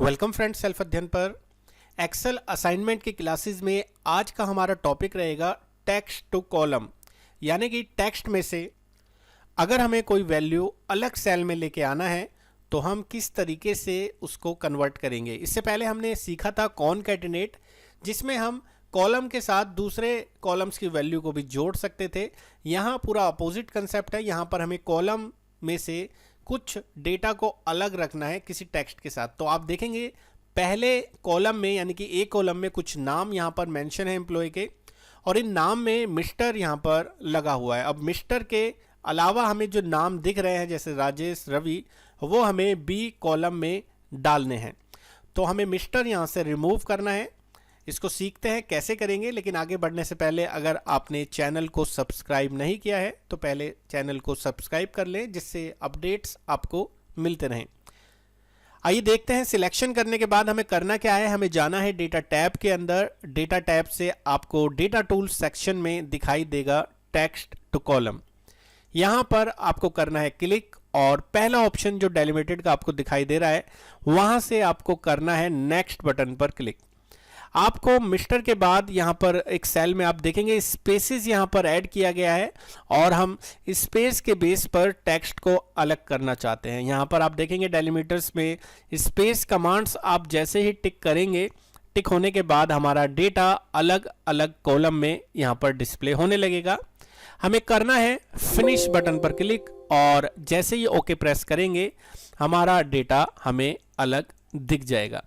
Welcome friends, self अध्ययन पर Excel assignment की क्लासेस में आज का हमारा टॉपिक रहेगा टेक्स्ट टू कॉलम। यानी कि टेक्स्ट में से अगर हमें कोई वैल्यू अलग सेल में लेके आना है तो हम किस तरीके से उसको कन्वर्ट करेंगे। इससे पहले हमने सीखा था कॉनकैटिनेट, जिसमें हम कॉलम के साथ दूसरे कॉलम्स की वैल्यू को भी जोड़ सकते थे। यहाँ पूरा अपोजिट कंसेप्ट है। यहाँ पर हमें कॉलम में से कुछ डेटा को अलग रखना है किसी टेक्स्ट के साथ। तो आप देखेंगे पहले कॉलम में, यानी कि एक कॉलम में कुछ नाम यहाँ पर मेंशन है एम्प्लॉय के, और इन नाम में मिस्टर यहाँ पर लगा हुआ है। अब मिस्टर के अलावा हमें जो नाम दिख रहे हैं जैसे राजेश, रवि, वो हमें बी कॉलम में डालने हैं। तो हमें मिस्टर यहाँ से रिमूव करना है। इसको सीखते हैं कैसे करेंगे, लेकिन आगे बढ़ने से पहले अगर आपने चैनल को सब्सक्राइब नहीं किया है तो पहले चैनल को सब्सक्राइब कर लें, जिससे अपडेट्स आपको मिलते रहें। आइए देखते हैं सिलेक्शन करने के बाद हमें करना क्या है। हमें जाना है डेटा टैब के अंदर। डेटा टैब से आपको डेटा टूल्स सेक्शन में दिखाई देगा टेक्स्ट टू कॉलम। यहाँ पर आपको करना है क्लिक, और पहला ऑप्शन जो डेलिमिटेड का आपको दिखाई दे रहा है वहाँ से आपको करना है नेक्स्ट बटन पर क्लिक। आपको मिस्टर के बाद यहाँ पर एक सेल में आप देखेंगे स्पेसेस यहाँ पर ऐड किया गया है, और हम स्पेस के बेस पर टेक्स्ट को अलग करना चाहते हैं। यहाँ पर आप देखेंगे डेलिमिटर्स में स्पेस कमांड्स आप जैसे ही टिक करेंगे, टिक होने के बाद हमारा डेटा अलग अलग कॉलम में यहाँ पर डिस्प्ले होने लगेगा। हमें करना है फिनिश बटन पर क्लिक, और जैसे ही ओके प्रेस करेंगे हमारा डेटा हमें अलग दिख जाएगा।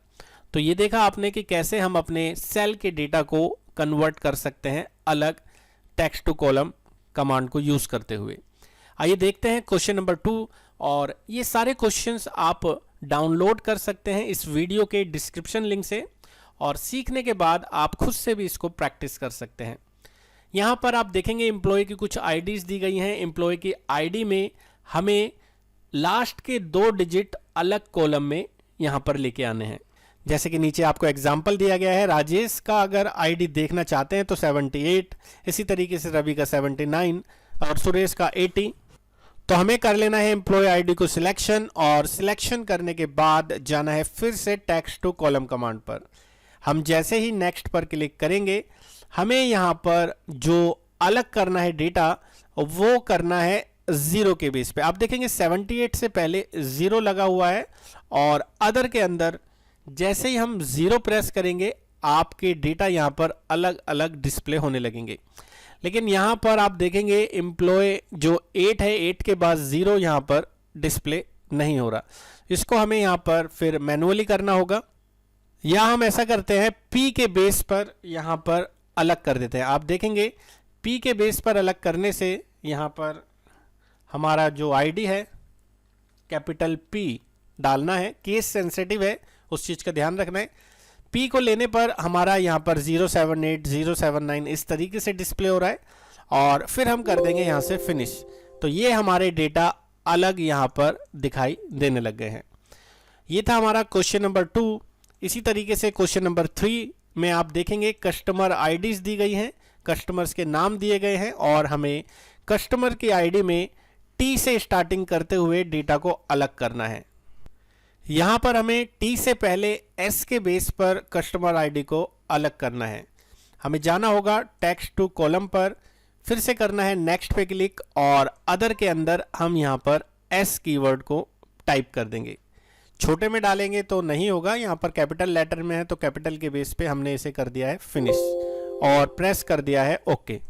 तो ये देखा आपने कि कैसे हम अपने सेल के डेटा को कन्वर्ट कर सकते हैं अलग टेक्स्ट टू कॉलम कमांड को यूज़ करते हुए। आइए देखते हैं क्वेश्चन नंबर 2, और ये सारे क्वेश्चंस आप डाउनलोड कर सकते हैं इस वीडियो के डिस्क्रिप्शन लिंक से, और सीखने के बाद आप खुद से भी इसको प्रैक्टिस कर सकते हैं। यहाँ पर आप देखेंगे एम्प्लॉय की कुछ आईडीज दी गई हैं। एम्प्लॉय की आईडी में हमें लास्ट के 2 डिजिट अलग कॉलम में यहाँ पर लेके आने हैं। जैसे कि नीचे आपको एग्जाम्पल दिया गया है, राजेश का अगर आईडी देखना चाहते हैं तो 78, इसी तरीके से रवि का 79 और सुरेश का 80। तो हमें कर लेना है एम्प्लॉय आईडी को सिलेक्शन, और सिलेक्शन करने के बाद जाना है फिर से टेक्स्ट टू कॉलम कमांड पर। हम जैसे ही नेक्स्ट पर क्लिक करेंगे हमें यहाँ पर जो अलग करना है डेटा वो करना है 0 के बेस पे। आप देखेंगे 78 से पहले 0 लगा हुआ है, और अदर के अंदर जैसे ही हम 0 प्रेस करेंगे आपके डेटा यहाँ पर अलग अलग डिस्प्ले होने लगेंगे। लेकिन यहाँ पर आप देखेंगे एम्प्लॉय जो 8 है, 8 के बाद 0 यहाँ पर डिस्प्ले नहीं हो रहा। इसको हमें यहाँ पर फिर मैनुअली करना होगा, या हम ऐसा करते हैं P के बेस पर यहाँ पर अलग कर देते हैं। आप देखेंगे P के बेस पर अलग करने से यहाँ पर हमारा जो आईडी है कैपिटल P डालना है, केस सेंसिटिव है, उस चीज़ का ध्यान रखना है। P को लेने पर हमारा यहाँ पर 078, 079 इस तरीके से डिस्प्ले हो रहा है, और फिर हम कर देंगे यहाँ से फिनिश। तो ये हमारे डेटा अलग यहाँ पर दिखाई देने लग गए हैं। ये था हमारा क्वेश्चन नंबर 2। इसी तरीके से क्वेश्चन नंबर 3 में आप देखेंगे कस्टमर आईडीज दी गई हैं, कस्टमर्स के नाम दिए गए हैं, और हमें कस्टमर की आईडी में T से स्टार्टिंग करते हुए डेटा को अलग करना है। यहाँ पर हमें T से पहले S के बेस पर कस्टमर आईडी को अलग करना है। हमें जाना होगा टेक्स्ट टू कॉलम पर, फिर से करना है नेक्स्ट पे क्लिक, और अदर के अंदर हम यहाँ पर S कीवर्ड को टाइप कर देंगे। छोटे में डालेंगे तो नहीं होगा, यहाँ पर कैपिटल लेटर में है तो कैपिटल के बेस पे हमने इसे कर दिया है फिनिश, और प्रेस कर दिया है ओके।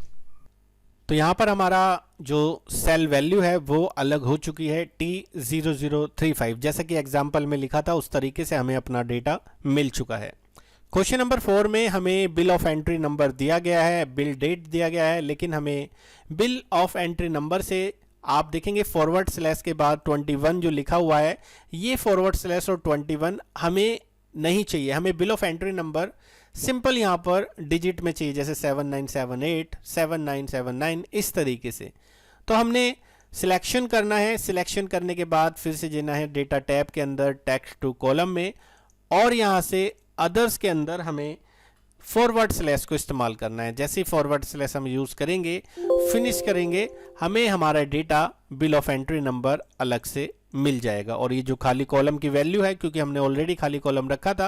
तो यहाँ पर हमारा जो सेल वैल्यू है वो अलग हो चुकी है T0035, जैसा कि एग्जाम्पल में लिखा था उस तरीके से हमें अपना डेटा मिल चुका है। क्वेश्चन नंबर 4 में हमें बिल ऑफ एंट्री नंबर दिया गया है, बिल डेट दिया गया है, लेकिन हमें बिल ऑफ एंट्री नंबर से आप देखेंगे फॉरवर्ड स्लैश के बाद 21 जो लिखा हुआ है, ये फॉरवर्ड स्लैश और 21 हमें नहीं चाहिए। हमें bill of entry number simple यहाँ पर डिजिट में चाहिए, जैसे 7978, 7979 इस तरीके से। तो हमने सिलेक्शन करना है। सिलेक्शन करने के बाद फिर से जाना है डेटा टैब के अंदर टेक्स्ट टू कॉलम में, और यहाँ से अदर्स के अंदर हमें फॉरवर्ड स्लैश को इस्तेमाल करना है। जैसे ही फॉरवर्ड स्लैश हम यूज़ करेंगे, फिनिश करेंगे, हमें हमारा data bill of entry number अलग से मिल जाएगा। और ये जो खाली कॉलम की वैल्यू है, क्योंकि हमने ऑलरेडी खाली कॉलम रखा था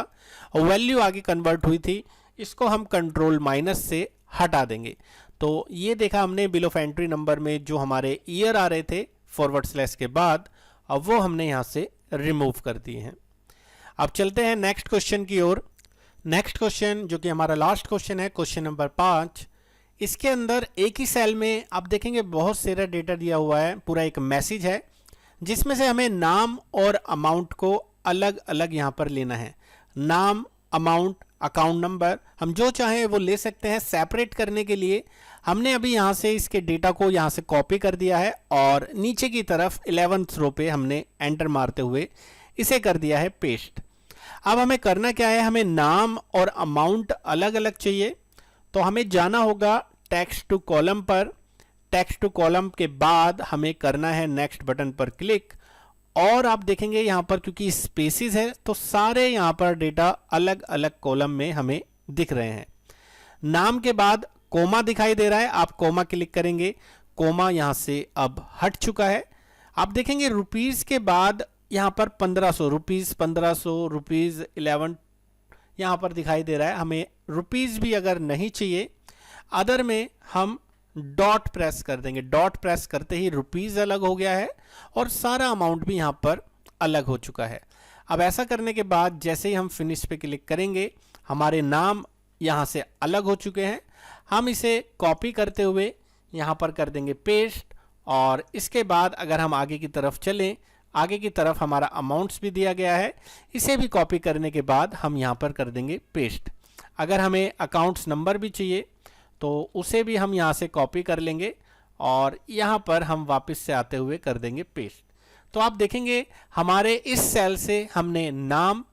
और वैल्यू आगे कन्वर्ट हुई थी, इसको हम कंट्रोल माइनस से हटा देंगे। तो ये देखा हमने बिल ऑफ एंट्री नंबर में जो हमारे ईयर आ रहे थे फॉरवर्ड स्लैश के बाद, अब वो हमने यहाँ से रिमूव कर दिए हैं। अब चलते हैं नेक्स्ट क्वेश्चन की ओर। नेक्स्ट क्वेश्चन जो कि हमारा लास्ट क्वेश्चन है, क्वेश्चन नंबर 5। इसके अंदर एक ही सेल में आप देखेंगे बहुत सारा डेटा दिया हुआ है, पूरा एक मैसेज है जिसमें से हमें नाम और अमाउंट को अलग अलग यहाँ पर लेना है। नाम, अमाउंट, अकाउंट नंबर हम जो चाहें वो ले सकते हैं। सेपरेट करने के लिए हमने अभी यहाँ से इसके डेटा को यहाँ से कॉपी कर दिया है और नीचे की तरफ 11th रो पे हमने एंटर मारते हुए इसे कर दिया है पेस्ट। अब हमें करना क्या है, हमें नाम और अमाउंट अलग अलग चाहिए, तो हमें जाना होगा टेक्स्ट टू कॉलम पर। टेक्स्ट टू कॉलम के बाद हमें करना है नेक्स्ट बटन पर क्लिक, और आप देखेंगे यहाँ पर क्योंकि स्पेसिस है तो सारे यहाँ पर डेटा अलग अलग कॉलम में हमें दिख रहे हैं। नाम के बाद कोमा दिखाई दे रहा है, आप कोमा क्लिक करेंगे, कोमा यहाँ से अब हट चुका है। आप देखेंगे रुपीस के बाद यहाँ पर 1500 रुपीस, 1500 रुपीस 11 यहाँ पर दिखाई दे रहा है। हमें रुपीस भी अगर नहीं चाहिए, अदर में हम डॉट प्रेस कर देंगे। डॉट प्रेस करते ही रुपीस अलग हो गया है और सारा अमाउंट भी यहाँ पर अलग हो चुका है। अब ऐसा करने के बाद जैसे ही हम फिनिश पे क्लिक करेंगे, हमारे नाम यहाँ से अलग हो चुके हैं। हम इसे कॉपी करते हुए यहाँ पर कर देंगे पेस्ट, और इसके बाद अगर हम आगे की तरफ चलें, आगे की तरफ हमारा अमाउंट्स भी दिया गया है, इसे भी कॉपी करने के बाद हम यहाँ पर कर देंगे पेस्ट। अगर हमें अकाउंट्स नंबर भी चाहिए तो उसे भी हम यहाँ से कॉपी कर लेंगे और यहाँ पर हम वापस से आते हुए कर देंगे पेस्ट। तो आप देखेंगे हमारे इस सेल से हमने नाम,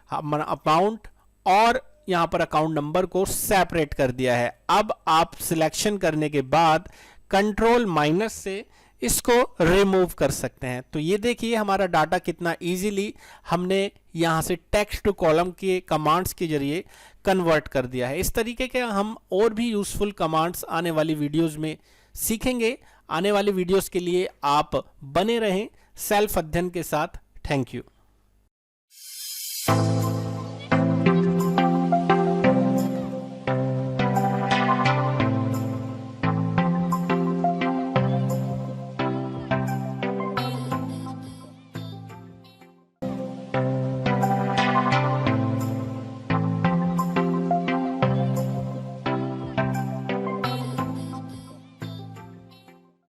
अमाउंट और यहाँ पर अकाउंट नंबर को सेपरेट कर दिया है। अब आप सिलेक्शन करने के बाद कंट्रोल माइनस से इसको रिमूव कर सकते हैं। तो ये देखिए हमारा डाटा कितना इजीली हमने यहाँ से टेक्स्ट टू कॉलम के कमांड्स के जरिए कन्वर्ट कर दिया है। इस तरीके के हम और भी यूजफुल कमांड्स आने वाली वीडियोस में सीखेंगे। आने वाली वीडियोस के लिए आप बने रहें सेल्फ अध्ययन के साथ। Thank you.